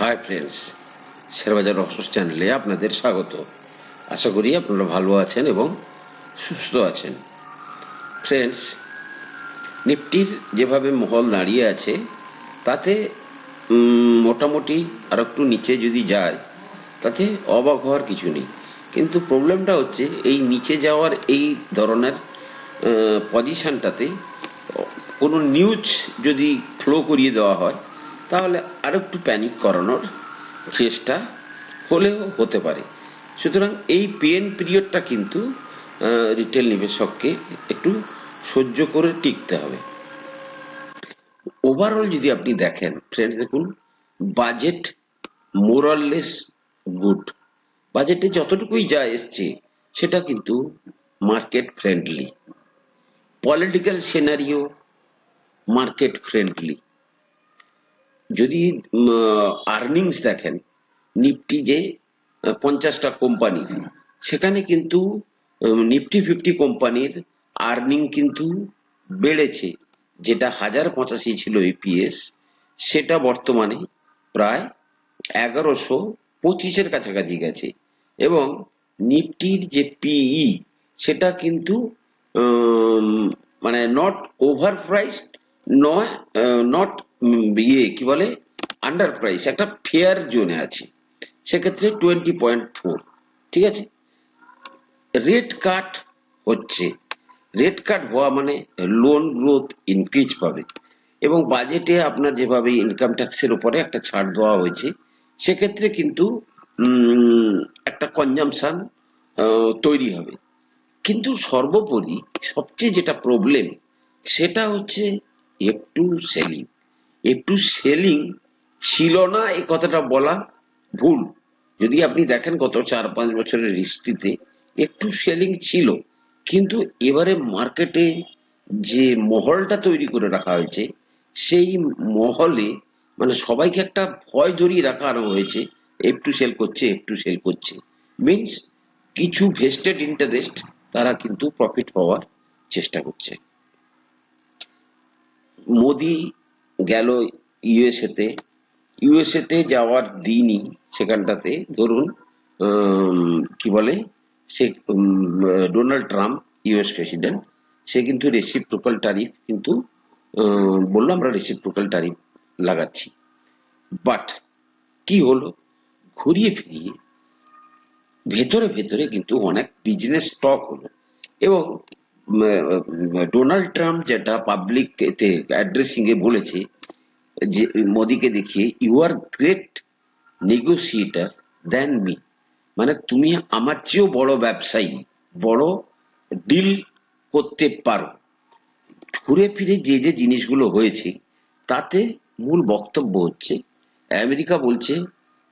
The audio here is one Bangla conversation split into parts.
হাই ফ্রেন্ডস, শেয়ারবাজার রহস্য চ্যানেলে আপনাদের স্বাগত। আশা করি আপনারা ভালো আছেন এবং সুস্থ আছেন। ফ্রেন্ডস, নিফটির যেভাবে মহল দাঁড়িয়ে আছে তাতে মোটামুটি আর একটু নিচে যদি যায় তাতে অবাক হওয়ার কিছু নেই। কিন্তু প্রবলেমটা হচ্ছে এই নিচে যাওয়ার এই ধরনের পজিশনটাতে কোনো নিউজ যদি ফ্লো করিয়ে দেওয়া হয় তাহলে আর একটু প্যানিক করানোর চেষ্টা হলেও হতে পারে। সুতরাং এই পেন পিরিয়ডটা কিন্তু রিটেল নিবেশককে একটু সহ্য করে টিকতে হবে। ওভারঅল যদি আপনি দেখেন ফ্রেন্ডস, দেখুন বাজেট মোরাললেস গুড। বাজেটে যতটুকুই যা এসছে সেটা কিন্তু market friendly, political scenario market friendly. যদি আর্নিংস দেখেন নিফটি যে 50টা কোম্পানি, সেখানে কিন্তু নিফটি 50 কোম্পানির আর্নিং কিন্তু বেড়েছে। যেটা 1085 ছিল ইপিএস, সেটা বর্তমানে প্রায় 1125-এর কাছাকাছি গেছে। এবং নিফটির যে পিই সেটা কিন্তু মানে নট ওভার প্রাইসড নয়, নট কি বলে আন্ডার প্রাইস, একটা ফেয়ার জোনে আছে। সেক্ষেত্রে 20.4, ঠিক আছে। রেট কাট হচ্ছে, রেট কাট হওয়া মানে লোন গ্রোথ ইনক্রিজ পাবে। এবং বাজেটে আপনার যেভাবে ইনকাম ট্যাক্সের উপরে একটা ছাড় দেওয়া হয়েছে, সেক্ষেত্রে কিন্তু একটা কনজামশন তৈরি হবে। কিন্তু সর্বোপরি সবচেয়ে যেটা প্রবলেম সেটা হচ্ছে একটু সেলিং। একটু সেলিং ছিল না, এই কথাটা বলা ভুল। যদি আপনি দেখেন গত 4-5 বছরের হিস্ট্রিতে একটু সেলিং ছিল, কিন্তু এবারে মার্কেটে যে মহলটা তৈরি করে রাখা হয়েছে সেই মহলে মানে সবাইকে একটা ভয় ধরিয়ে রাখা হয়েছে। একটু সেল করছে, একটু সেল করছে, মিনস কিছু ভেস্টেড ইন্টারেস্ট তারা কিন্তু প্রফিট পাওয়ার চেষ্টা করছে। মোদি গেল ইউএসএতে, ইউএসএতে যাওয়ার দিনই সেখানটাতে ধরুন কি বলে সে ডোনাল্ড ট্রাম্প ইউএস প্রেসিডেন্ট, সে কিন্তু রেসিপ্রোকাল ট্যারিফ কিন্তু বললো আমরা রেসিপ্রোকাল ট্যারিফ লাগাচ্ছি। বাট কি হলো, ঘুরিয়ে ফিরিয়ে ভেতরে ভেতরে কিন্তু অনেক বিজনেস স্টক হলো। এবং ডোনাল্ড ট্রাম্প যেটা পাবলিক এতে অ্যাড্রেসিং এ বলেছে যে মোদিকে দেখিয়ে, you are great negotiator than me, মানে তুমি আমার চেয়েও বড় ব্যবসায়ী, বড় ডিল করতে পারো। ঘুরে ফিরে যে যে জিনিসগুলো হয়েছে তাতে মূল বক্তব্য হচ্ছে আমেরিকা বলছে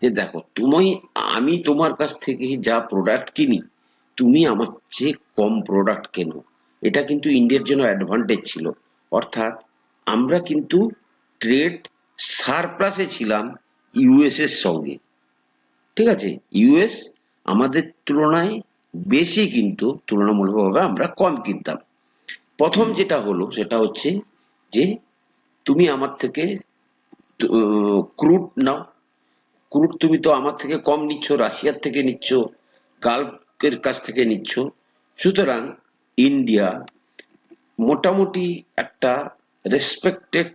যে দেখো তুমি, আমি তোমার কাছ থেকে যা প্রোডাক্ট কিনি তুমি আমার চেয়ে কম প্রোডাক্ট কেনো। এটা কিন্তু ইন্ডিয়ার জন্য অ্যাডভান্টেজ ছিল। অর্থাৎ আমরা কিন্তু ট্রেড সারপ্লাসে ছিলাম ইউএস এর সঙ্গে, ঠিক আছে। ইউএস আমাদের তুলনায় বেশি কিন্তু তুলনামূলকভাবে আমরা কম কিনতাম। প্রথম যেটা হলো সেটা হচ্ছে যে তুমি আমার থেকে ক্রুড নাও, ক্রুড তুমি তো আমার থেকে কম নিচ্ছ, রাশিয়ার থেকে নিচ্ছ, গালফের কাছ থেকে নিচ্ছ। সুতরাং ইন্ডিয়া মোটামুটি একটা রেসপেক্টেড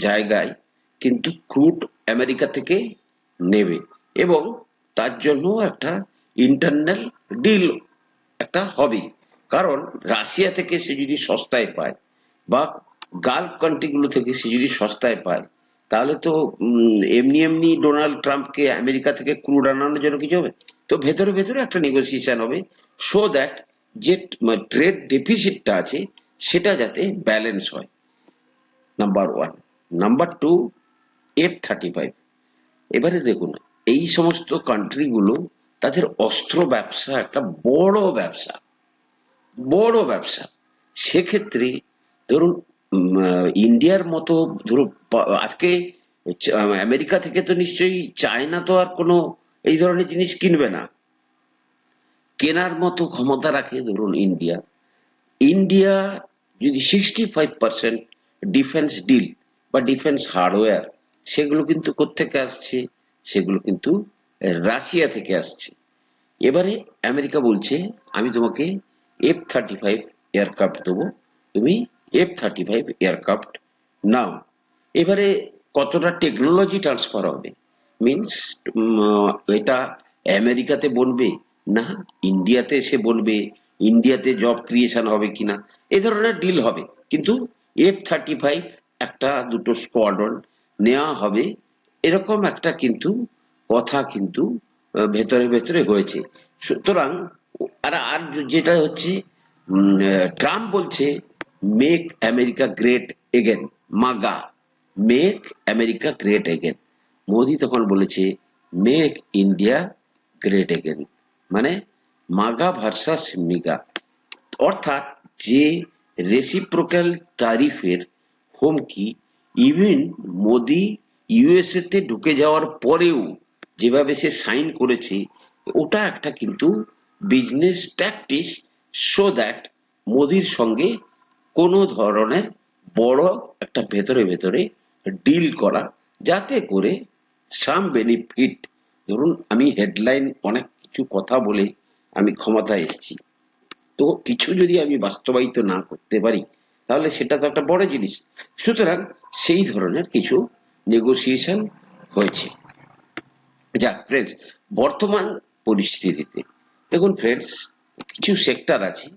জায়গায় কিন্তু ক্রুড আমেরিকা থেকে নেবে। এবং তার জন্য একটা ইন্টারনাল ডিল একটা হবে। কারণ রাশিয়া থেকে সে যদি সস্তায় পায় বা গালফ কান্ট্রিগুলো থেকে সে যদি সস্তায় পায়, তাহলে তো এমনি এমনি ডোনাল্ড ট্রাম্পকে আমেরিকা থেকে ক্রুড আনানোর জন্য কিছু হবে। তো ভেতরে ভেতরে একটা নেগোসিয়েশন হবে, সো দ্যাট যে ট্রেড ডেফিসিটটা আছে সেটা যাতে ব্যালেন্স হয়, number one. Number two, F-35। এবারে দেখুন এই সমস্ত কান্ট্রিগুলো তাদের অস্ত্র ব্যবসা একটা বড় ব্যবসা, বড় ব্যবসা। সেক্ষেত্রে ধরুন ইন্ডিয়ার মতো ধরুন আজকে আমেরিকা থেকে তো নিশ্চয়ই চায়না তো আর কোনো এই ধরনের জিনিস কিনবে না, কেনার মতো ক্ষমতা রাখে ধরুন ইন্ডিয়া। ইন্ডিয়া যদি 65% ডিফেন্স ডিল বা ডিফেন্স হার্ডওয়্যার, সেগুলো কিন্তু কোত্থেকে আসছে, সেগুলো কিন্তু রাশিয়া থেকে আসছে। এবারে আমেরিকা বলছে আমি তোমাকে F-35 এয়ারক্রাফট দেবো, তুমি F-35 এয়ারক্রাফট নাও। এবারে কতটা টেকনোলজি ট্রান্সফার হবে, মিনস এটা আমেরিকাতে বনবে না ইন্ডিয়াতে এসে বনবে, ইন্ডিয়াতে জব ক্রিয়েশন হবে কিনা, এ ধরনের ডিল হবে। কিন্তু F-35 একটা দুটো স্কোয়াড্রন নেওয়া হবে, এরকম একটা কিন্তু কথা কিন্তু ভেতরে ভেতরে হয়েছে। সুতরাং আর আর যেটা হচ্ছে ট্রাম্প বলছে make America great again, MAGA, make America great again. Modi তখন বলেছে মেক ইন্ডিয়া গ্রেট এগেন, মানে মাগা ভার্সাস মিগা। অর্থাৎ যে রেসিপ্রোকাল ট্যারিফের হুমকি ইভেন মোদি ইউএসএ তে ঢুকে যাওয়ার পরেও যেভাবে সে সাইন করেছে, ওটা একটা কিন্তু বিজনেস ট্যাকটিস, সো দ্যাট মোদির সঙ্গে কোনো ধরনের বড় একটা ভেতরে ভেতরে ডিল করা, যাতে করে সাম বেনিফিট। ধরুন আমি হেডলাইন অনেক কিছু কথা বলে আমি ক্ষমতায় এসেছি, তো কিছু যদি আমি বাস্তবায়িত না করতে পারি তাহলে সেটা তো একটা বড় জিনিস। সুতরাং সেই ধরনের কিছু নেগোসিয়েশন হয়েছে। যাক ফ্রেন্ডস, বর্তমান পরিস্থিতিতে দেখুন ফ্রেন্ডস, কিছু সেক্টর আছে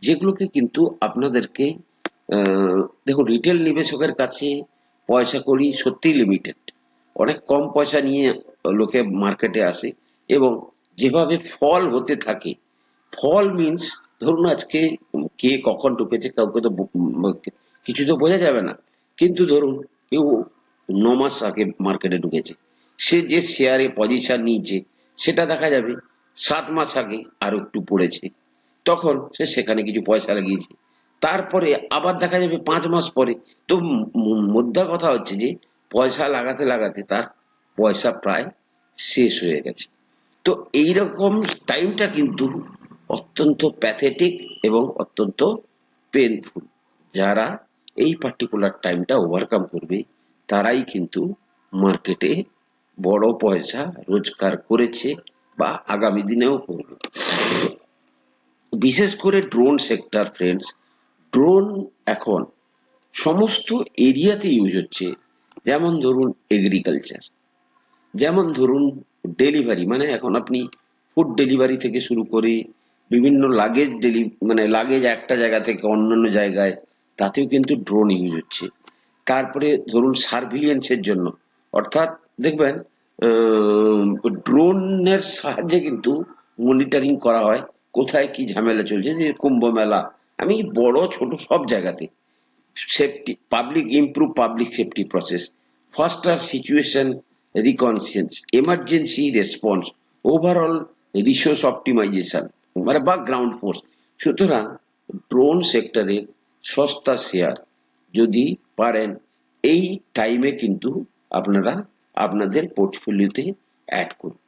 যেগুলোকে কিন্তু আপনাদেরকে দেখুন রিটেল নিবেশকের কাছে পয়সা কড়ি সত্যি লিমিটেড, অনেক কম পয়সা নিয়ে লোকে মার্কেটে আসে, এবং যেভাবে ফল হতে থাকে, ফল মিন্স ধরুন আজকে কে কখন ঢুকেছে কাউকে তো কিছু তো বোঝা যাবে না, কিন্তু ধরুন কেউ 9 মাস আগে মার্কেটে ঢুকেছে, সে যে শেয়ারে পজিশন নিয়েছে সেটা দেখা যাবে 7 মাস আগে আরো একটু পড়েছে, তখন সে সেখানে কিছু পয়সা লাগিয়েছে, তারপরে আবার দেখা যাবে 5 মাস পরে। তো মোদ্দা কথা হচ্ছে যে পয়সা লাগাতে লাগাতে তার পয়সা প্রায় শেষ হয়ে গেছে। তো এইরকম টাইমটা কিন্তু অত্যন্ত প্যাথেটিক এবং অত্যন্ত পেনফুল। যারা এই পার্টিকুলার টাইমটা ওভারকাম করবে তারাই কিন্তু মার্কেটে বড় পয়সা রোজগার করেছে বা আগামী দিনেও করবে। বিশেষ করে ড্রোন সেক্টর ফ্রেন্ডস, ড্রোন এখন সমস্ত এরিয়াতে ইউজ হচ্ছে। যেমন ধরুন এগ্রিকালচার, যেমন ধরুন ডেলিভারি, মানে এখন আপনি ফুড ডেলিভারি থেকে শুরু করে বিভিন্ন লাগেজ মানে লাগেজ একটা জায়গা থেকে অন্যান্য জায়গায়, তাতেও কিন্তু ড্রোন ইউজ হচ্ছে। তারপরে ধরুন সার্ভিলিয়েন্সের জন্য, অর্থাৎ দেখবেন ড্রোনের সাহায্যে কিন্তু মনিটরিং করা হয় কোথায় কি ঝামেলা চলছে, যে কুম্ভ মেলা, আমি বড় ছোট সব জায়গাতে safety public, improve public safety process, faster situation reconnaissance, emergency response, overall resource optimization, মানে বা গ্রাউন্ড ফোর্স। সুতরাং ড্রোন সেক্টরের সস্তা শেয়ার যদি পারেন এই টাইমে কিন্তু আপনারা আপনাদের পোর্টফোলিওতে অ্যাড করুন।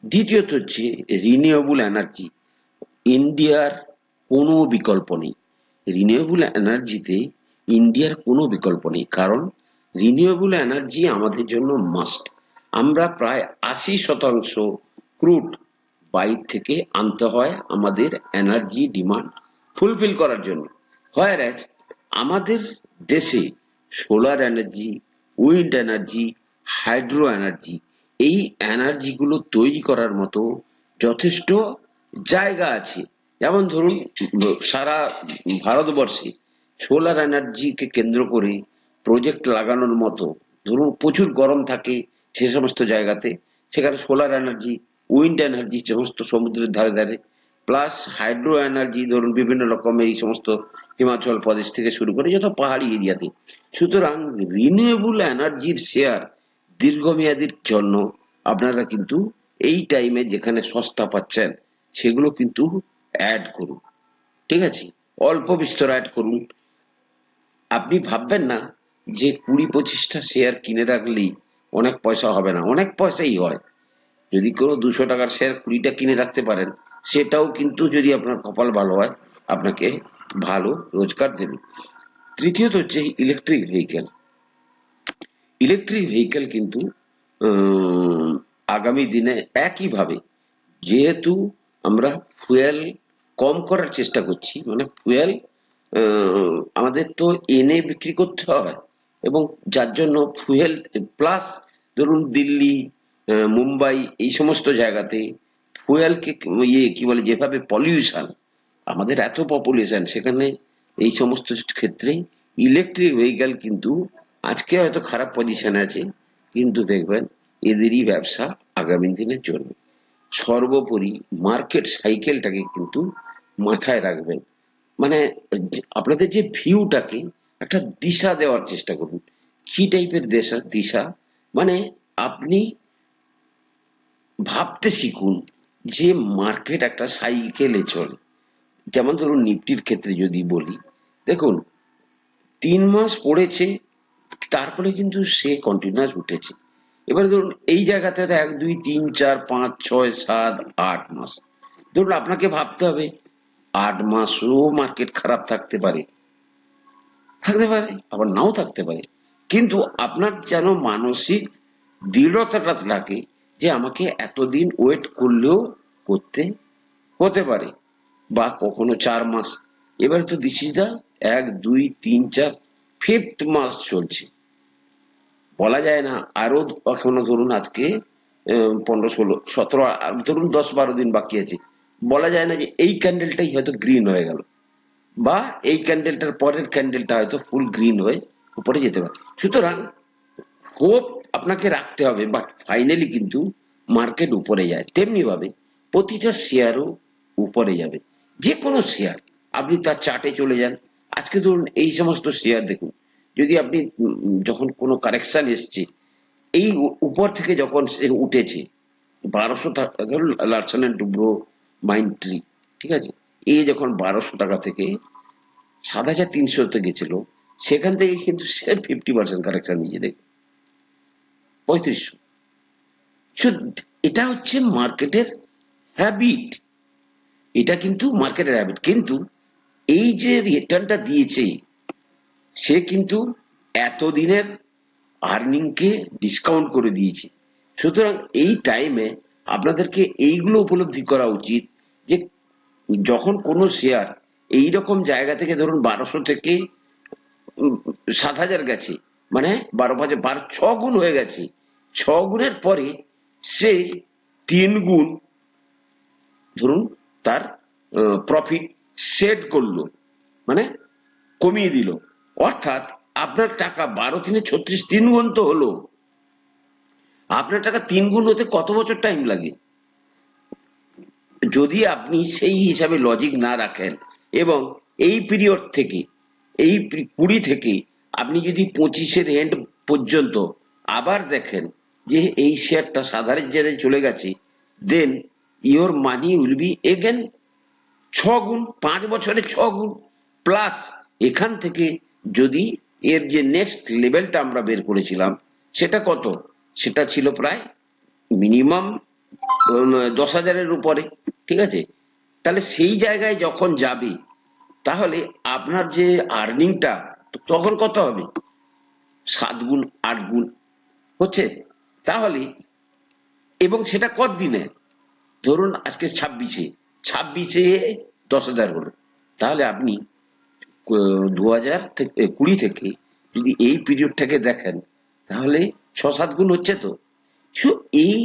দ্বিতীয়ত হচ্ছে রিনিউয়েবল এনার্জি, ইন্ডিয়ার কোনো বিকল্প নেই। রিনিউয়েবল এনার্জিতে ইন্ডিয়ার কোনো বিকল্প নেই, কারণ রিনিউয়েবল এনার্জি আমাদের জন্য মাস্ট। আমরা প্রায় 80% ক্রুড বাইর থেকে আনতে হয় আমাদের এনার্জি ডিমান্ড ফুলফিল করার জন্য। হোয়ারএজ আমাদের দেশে solar energy, wind energy, hydro energy, এই এনার্জি গুলো তৈরি করার মতো যথেষ্ট জায়গা আছে। যেমন ধরুন সারা ভারতবর্ষে সোলার এনার্জিকে কেন্দ্র করে প্রজেক্ট লাগানোর মতো, ধরুন প্রচুর গরম থাকে সে সমস্ত জায়গাতে, সেখানে সোলার এনার্জি, উইন্ড এনার্জি সমস্ত সমুদ্রের ধারে ধারে, প্লাস হাইড্রো এনার্জি ধরুন বিভিন্ন রকমের এই সমস্ত হিমাচল প্রদেশ থেকে শুরু করে যত পাহাড়ি এরিয়াতে। সুতরাং রিনিউয়েবল এনার্জির শেয়ার দীর্ঘমেয়াদীর জন্য আপনারা কিন্তু এই টাইমে যেখানে সস্তা পাচ্ছেন সেগুলো কিন্তু অ্যাড করুন, ঠিক আছে, অল্প বিস্তর অ্যাড করুন। আপনি ভাববেন না যে 20-25টা শেয়ার কিনে রাখলেই অনেক পয়সা হবে না, অনেক পয়সাই হয়। যদি কোনো 200 টাকার শেয়ার 20টা কিনে রাখতে পারেন, সেটাও কিন্তু যদি আপনার কপাল ভালো হয় আপনাকে ভালো রোজগার দেবে। তৃতীয়ত হচ্ছে ইলেকট্রিক ভেহিকেল। ইলেকট্রিক ভেহিকেল কিন্তু আগামী দিনে একইভাবে, যেহেতু আমরা ফুয়েল কম করার চেষ্টা করছি, মানে ফুয়েল আমাদের তো এনে বিক্রি করতে হয়, এবং যার জন্য ফুয়েল প্লাস ধরুন দিল্লি, মুম্বাই, এই সমস্ত জায়গাতে ফুয়েলকে কি বলে, যেভাবে পলিউশন, আমাদের এত পপুলেশন সেখানে, এই সমস্ত ক্ষেত্রে ইলেকট্রিক ভেহিক্যাল কিন্তু আজকে হয়তো খারাপ পজিশনে আছে, কিন্তু দেখবেন এদেরই ব্যবসা আগামী দিনে চলবে। সর্বোপরি মার্কেট সাইকেলটাকে কিন্তু মাথায় রাখবেন, মানে আপনাদের যে ভিউটাকে একটা দিশা দেওয়ার চেষ্টা করুন। কি টাইপের দিশা? দিশা মানে আপনি ভাবতে শিখুন যে মার্কেট একটা সাইকেলে চলে। যেমন ধরুন নিফটির ক্ষেত্রে যদি বলি, দেখুন 3 মাস পড়েছে, তারপরে কিন্তু সে কন্টিনিউয়াস উঠেছে। এবারে ধরুন এই জায়গাতে 1 2 3 4 5 6 7 8 মাস, ধরুন আপনাকে ভাবতে হবে 8 মাসও মার্কেট খারাপ থাকতে পারে, থাকতে পারে, আবার নাও থাকতে পারে, কিন্তু আপনার যেন মানসিক দৃঢ়তাটা থাকে যে আমাকে এতদিন ওয়েট করলেও করতে হতে পারে, বা কখনো 4 মাস। এবারে তো দিস ইজ দা 1 2 3 4 ফিফথ মাস চলছে, বলা যায় না আরো এখনো ধরুন আজকে 15 16 17, আর ধরুন 10 12 দিন বাকি আছে, বলা যায় না যে এই ক্যান্ডেলটাই হয়তো গ্রিন হয়ে গেল, বা এই ক্যান্ডেলটার পরের ক্যান্ডেলটা হয়তো ফুল গ্রিন হয়ে উপরে যেতে পারে। সুতরাং হোপ আপনাকে রাখতে হবে, বাট ফাইনালি কিন্তু মার্কেট উপরে যায়, তেমনি ভাবে প্রতিটা শেয়ারও উপরে যাবে। যে কোনো শেয়ার আপনি তার চার্টে চলে যান, আজকে ধরুন এই সমস্ত শেয়ার দেখুন, যদি আপনি যখন কোনো কারেকশন এসছে, এই উপর থেকে যখন সে উঠেছে 1200 টাকা, ধরুন লার্সন এন্ড টুব্রো, মাইন্ডট্রি, ঠিক আছে, এই যখন 1200 টাকা থেকে 7300-তে গেছিল, সেখান থেকে কিন্তু সে 50% কারেকশন নিয়ে দেখ 3500। এটা হচ্ছে মার্কেটের হ্যাবিট, এটা কিন্তু মার্কেটের হ্যাবিট, কিন্তু এই যে রিটার্নটা দিয়েছে, সে কিন্তু এতদিনের আর্নিং কে ডিসকাউন্ট করে দিয়েছে। সুতরাং এই টাইমে আপনাদেরকে এইগুলো উপলব্ধি করা উচিত যে যখন কোনো শেয়ার এইরকম জায়গা থেকে ধরুন 1200 থেকে 7,000 গেছে, মানে 6 গুণ হয়ে গেছে, 6 গুণের পরে সে 3 গুণ ধরুন তার প্রফিট সেট করলো, মানে কমিয়ে দিল, অর্থাৎ আপনার টাকা 12 3 36, 3 গুণ তো হলো, আপনার টাকা 3 গুণ হতে কত বছর টাইম লাগে? যদি আপনি সেই হিসাবে লজিক না রাখেন, এবং এই পিরিয়ড থেকে, এই 20 থেকে আপনি যদি 25-এর এন্ড পর্যন্ত আবার দেখেন যে এই শেয়ারটা সাধারণ জায়গায় চলে গেছে, then your money will be again 6 গুণ, 5 বছরে 6 গুণ, প্লাস এখান থেকে যদি এর যে নেক্সট লেভেলটা আমরা বের করেছিলাম, সেটা কত? সেটা ছিল প্রায় মিনিমাম 10,000-এর উপরে, ঠিক আছে, তাহলে সেই জায়গায় যখন যাবে, তাহলে আপনার যে আর্নিংটা তখন কত হবে? 7 গুণ, 8 গুণ হচ্ছে। তাহলে, এবং সেটা কতদিনে? ধরুন আজকে 26-এ, 26-এ 10,000 হলো, তাহলে আপনি 2020 থেকে যদি এই পিরিয়ডটাকে দেখেন, তাহলে 6 7 গুণ হচ্ছে তো। সো এই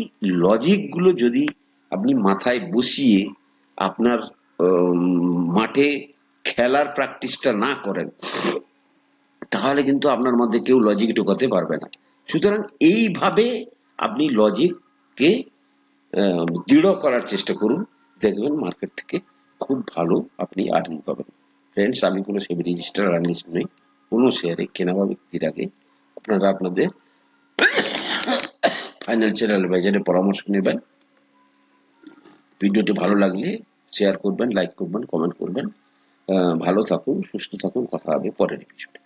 লজিক গুলো যদি আপনি মাথায় বসিয়ে আপনার মাঠে খেলার প্র্যাকটিসটা না করেন, তাহলে কিন্তু আপনার মধ্যে কেউ লজিক ঢোকাতে পারবে না। সুতরাং এইভাবে আপনি লজিককে দৃঢ় করার চেষ্টা করুন, দেখবেন মার্কেট থেকে খুব ভালো আপনি আর্নিং পাবেন। ফ্রেন্ডস, আমি কোনো সেবি রেজিস্টার আর্নিস্ট নই, কোনো শেয়ারে কেনা বা বিক্রির আগে আপনারা আপনাদের ফাইন্যান্সিয়াল অ্যাডভাইজারের পরামর্শ নেবেন। ভিডিওটি ভালো লাগলে শেয়ার করবেন, লাইক করবেন, কমেন্ট করবেন। ভালো থাকুন, সুস্থ থাকুন, কথা হবে পরের এপিসোডে।